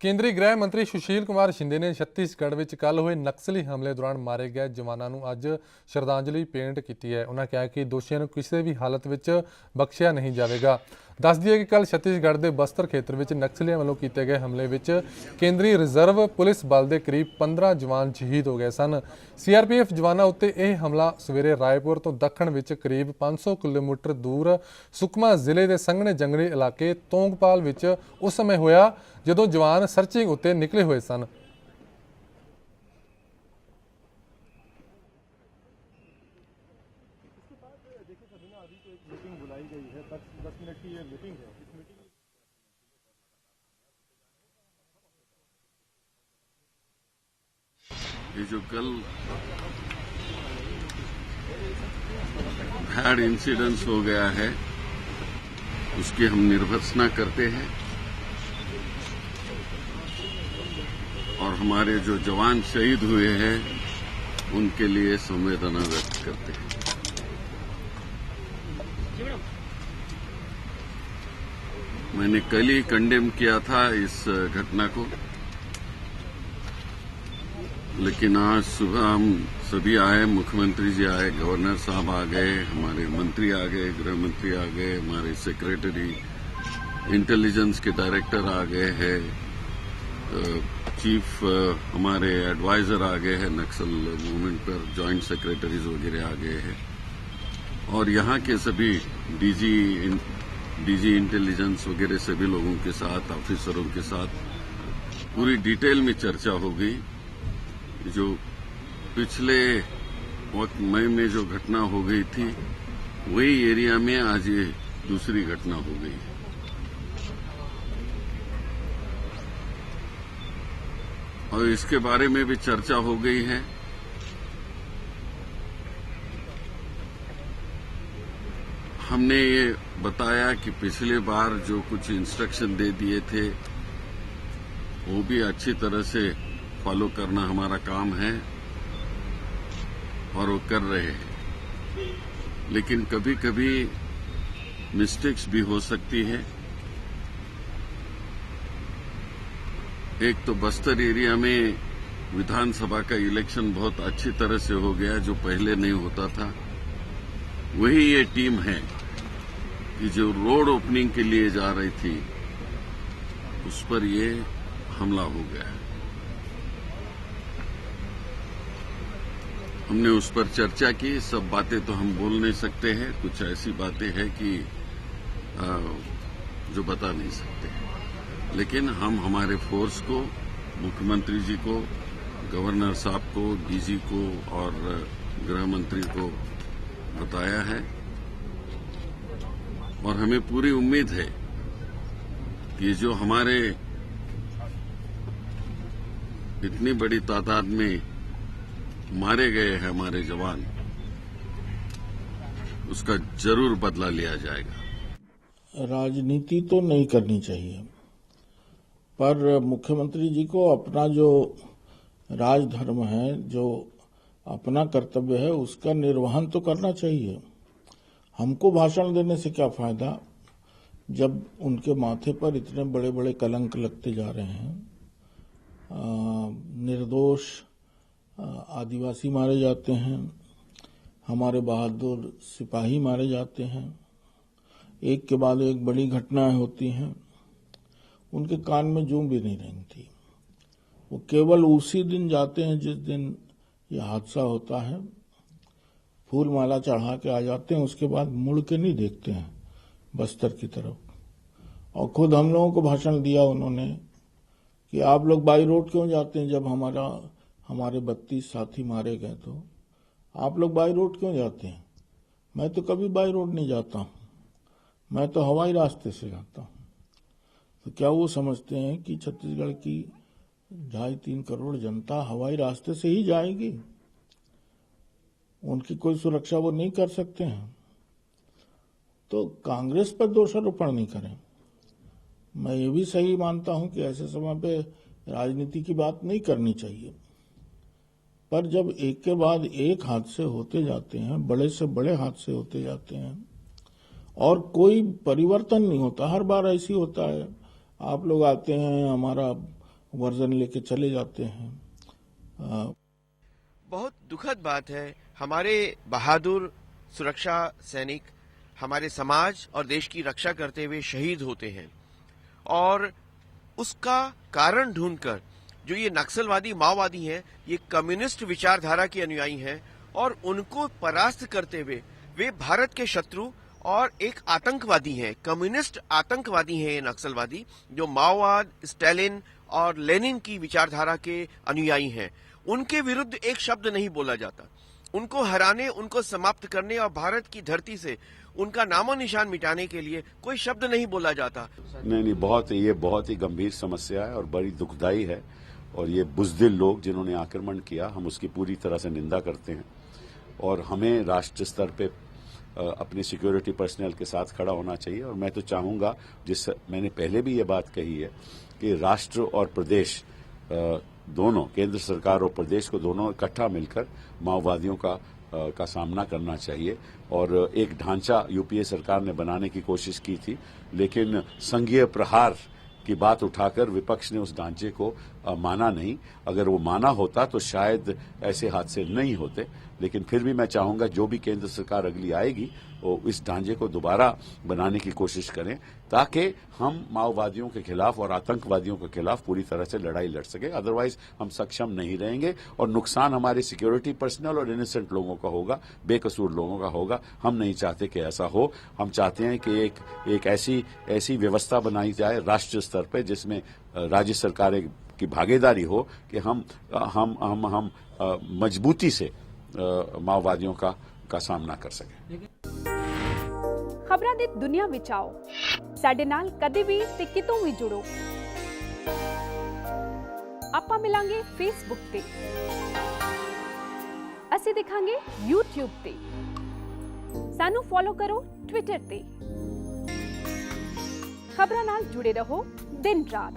ਕੇਂਦਰੀ ਗ੍ਰਹਿ ਮੰਤਰੀ ਸੁਸ਼ੀਲ ਕੁਮਾਰ ਸ਼ਿੰਦੇ ਨੇ ਛੱਤੀਸਗੜ੍ਹ ਵਿੱਚ ਕੱਲ੍ਹ ਹੋਏ ਨਕਸਲੀ ਹਮਲੇ ਦੌਰਾਨ ਮਾਰੇ ਗਏ ਜਵਾਨਾਂ ਨੂੰ ਅੱਜ ਸ਼ਰਧਾਂਜਲੀ ਭੇਂਟ ਕੀਤੀ ਹੈ। ਉਹਨਾਂ ਕਿਹਾ ਕਿ ਦੋਸ਼ੀਆਂ ਨੂੰ ਕਿਸੇ ਵੀ ਹਾਲਤ ਵਿੱਚ ਬਖਸ਼ਿਆ ਨਹੀਂ ਜਾਵੇਗਾ। ਦੱਸ ਦਈਏ ਕਿ ਕੱਲ੍ਹ ਛੱਤੀਸਗੜ੍ਹ ਦੇ ਬਸਤਰ ਖੇਤਰ ਵਿੱਚ ਨਕਸਲੀਆਂ ਵੱਲੋਂ ਕੀਤੇ ਗਏ ਹਮਲੇ ਵਿੱਚ ਕੇਂਦਰੀ ਰਿਜ਼ਰਵ ਪੁਲਿਸ ਬਲ ਦੇ ਕਰੀਬ 15 ਜਵਾਨ ਸ਼ਹੀਦ ਹੋ ਗਏ ਸਨ। CRPF ਜਵਾਨਾਂ ਉੱਤੇ ਇਹ ਹਮਲਾ ਸਵੇਰੇ ਰਾਏਪੁਰ ਤੋਂ ਦੱਖਣ ਵਿੱਚ ਕਰੀਬ 500 ਕਿਲੋਮੀਟਰ ਦੂਰ ਸੁਕਮਾ ਜ਼ਿਲ੍ਹੇ ਦੇ ਸੰਘਣੇ ਜੰਗਲੀ ਇਲਾਕੇ ਤੋਂਗਪਾਲ ਵਿੱਚ ਉਸ ਸਮੇਂ ਹੋਇਆ ਜਦੋਂ ਜਵਾਨ ਸਰਚਿੰਗ ਉੱਤੇ ਨਿਕਲੇ ਹੋਏ ਸਨ। ये जो कल भैड इंसिडेंस हो गया है उसकी हम निर्भत्सना करते हैं और हमारे जो जवान शहीद हुए हैं उनके लिए संवेदना व्यक्त करते हैं। मैंने कल ही कंडेम किया था इस घटना को, लेकिन आज सुबह हम सभी आए, मुख्यमंत्री जी आए, गवर्नर साहब आ गए, हमारे मंत्री आ गए, गृह मंत्री आ गए, हमारे सेक्रेटरी इंटेलिजेंस के डायरेक्टर आ गए हैं, चीफ हमारे एडवाइजर आ गए हैं नक्सल मूवमेंट पर, जॉइंट सेक्रेटरीज वगैरह आ गए हैं और यहाँ के सभी डीजी इंटेलिजेंस वगैरह सभी लोगों के साथ, ऑफिसरों के साथ पूरी डिटेल में चर्चा हो गई। जो पिछले वक्त मई में जो घटना हो गई थी वही एरिया में आज ये दूसरी घटना हो गई है। और इसके बारे में भी चर्चा हो गई है। हमने ये बताया कि पिछले बार जो कुछ इंस्ट्रक्शन दे दिए थे वो भी अच्छी तरह से फॉलो करना हमारा काम है और वो कर रहे हैं, लेकिन कभी कभी मिस्टेक्स भी हो सकती है। एक तो बस्तर एरिया में विधानसभा का इलेक्शन बहुत अच्छी तरह से हो गया जो पहले नहीं होता था। वही ये टीम है कि जो रोड ओपनिंग के लिए जा रही थी उस पर ये हमला हो गया। हमने उस पर चर्चा की। सब बातें तो हम बोल नहीं सकते हैं, कुछ ऐसी बातें हैं कि जो बता नहीं सकते, लेकिन हम हमारे फोर्स को, मुख्यमंत्री जी को, गवर्नर साहब को, डीजी को और गृह मंत्री को बताया है और हमें पूरी उम्मीद है कि जो हमारे इतनी बड़ी तादाद में मारे गए हैं हमारे जवान, उसका जरूर बदला लिया जाएगा। राजनीति तो नहीं करनी चाहिए, पर मुख्यमंत्री जी को अपना जो राजधर्म है, जो अपना कर्तव्य है, उसका निर्वहन तो करना चाहिए। हमको भाषण देने से क्या फायदा जब उनके माथे पर इतने बड़े बड़े कलंक लगते जा रहे हैं। निर्दोष आदिवासी मारे जाते हैं, हमारे बहादुर सिपाही मारे जाते हैं, एक के बाद एक बड़ी घटनाएं होती हैं, उनके कान में जूं भी नहीं रेंगती। वो केवल उसी दिन जाते हैं जिस दिन यह हादसा होता है, फूल माला चढ़ा के आ जाते हैं, उसके बाद मुड़ के नहीं देखते हैं बस्तर की तरफ। और खुद हम लोगों को भाषण दिया उन्होंने कि आप लोग बाई रोड क्यों जाते हैं, जब हमारे 32 साथी मारे गए तो आप लोग बाई रोड क्यों जाते हैं। मैं तो कभी बाई रोड नहीं जाता हूं, मैं तो हवाई रास्ते से जाता हूं। तो क्या वो समझते हैं कि छत्तीसगढ़ की 2.5-3 करोड़ जनता हवाई रास्ते से ही जाएगी? उनकी कोई सुरक्षा वो नहीं कर सकते हैं? तो कांग्रेस पर दोषारोपण नहीं करें। मैं ये भी सही मानता हूं कि ऐसे समय पे राजनीति की बात नहीं करनी चाहिए, पर जब एक के बाद एक हादसे होते जाते हैं, बड़े से बड़े हादसे होते जाते हैं और कोई परिवर्तन नहीं होता, हर बार ऐसी होता है। आप लोग आते हैं, हमारा वर्जन लेके चले जाते हैं। बहुत दुखद बात है, हमारे बहादुर सुरक्षा सैनिक हमारे समाज और देश की रक्षा करते हुए शहीद होते हैं और उसका कारण ढूंढकर जो ये नक्सलवादी माओवादी हैं, ये कम्युनिस्ट विचारधारा के अनुयायी हैं और उनको परास्त करते हुए वे भारत के शत्रु और एक आतंकवादी हैं, कम्युनिस्ट आतंकवादी हैं ये नक्सलवादी, जो माओवाद, स्टालिन और लेनिन की विचारधारा के अनुयायी हैं। उनके विरुद्ध एक शब्द नहीं बोला जाता। उनको हराने, उनको समाप्त करने और भारत की धरती से उनका नामो निशान मिटाने के लिए कोई शब्द नहीं बोला जाता। नहीं, ये बहुत ही गंभीर समस्या है और बड़ी दुखदाई है। और ये बुज़दिल लोग जिन्होंने आक्रमण किया, हम उसकी पूरी तरह से निंदा करते हैं और हमें राष्ट्र स्तर पे अपने सिक्योरिटी पर्सनल के साथ खड़ा होना चाहिए। और मैं तो चाहूंगा, मैंने पहले भी ये बात कही है कि राष्ट्र और प्रदेश दोनों, केंद्र सरकार और प्रदेश को दोनों इकट्ठा मिलकर माओवादियों का सामना करना चाहिए। और एक ढांचा यूपीए सरकार ने बनाने की कोशिश की थी, लेकिन संघीय प्रहार की बात उठाकर विपक्ष ने उस ढांचे को माना नहीं। अगर वो माना होता तो शायद ऐसे हादसे नहीं होते। लेकिन फिर भी मैं चाहूंगा जो भी केंद्र सरकार अगली आएगी वो इस ढांचे को दोबारा बनाने की कोशिश करें, ताकि हम माओवादियों के खिलाफ और आतंकवादियों के खिलाफ पूरी तरह से लड़ाई लड़ सके। अदरवाइज हम सक्षम नहीं रहेंगे और नुकसान हमारे सिक्योरिटी पर्सनल और इनोसेंट लोगों का होगा, बेकसूर लोगों का होगा। हम नहीं चाहते कि ऐसा हो। हम चाहते हैं कि एक ऐसी व्यवस्था बनाई जाए राष्ट्रीय स्तर पर जिसमें राज्य सरकारें की भागीदारी हो कि हम मजबूती से माओवादियों का सामना कर सकें। खबरां ਦੀ ਦੁਨੀਆ ਵਿੱਚ ਆਓ, ਸਾਡੇ ਨਾਲ ਕਦੇ ਵੀ ਤੇ ਕਿਤੋਂ ਵੀ ਜੁੜੋ। ਆਪਾਂ ਮਿਲਾਂਗੇ ਫੇਸਬੁੱਕ ਤੇ, ਅਸੀਂ ਦਿਖਾਂਗੇ YouTube ਤੇ, ਸਾਨੂੰ ਫੋਲੋ ਕਰੋ Twitter ਤੇ। ਖਬਰਾਂ ਨਾਲ ਜੁੜੇ ਰਹੋ ਦਿਨ ਰਾਤ।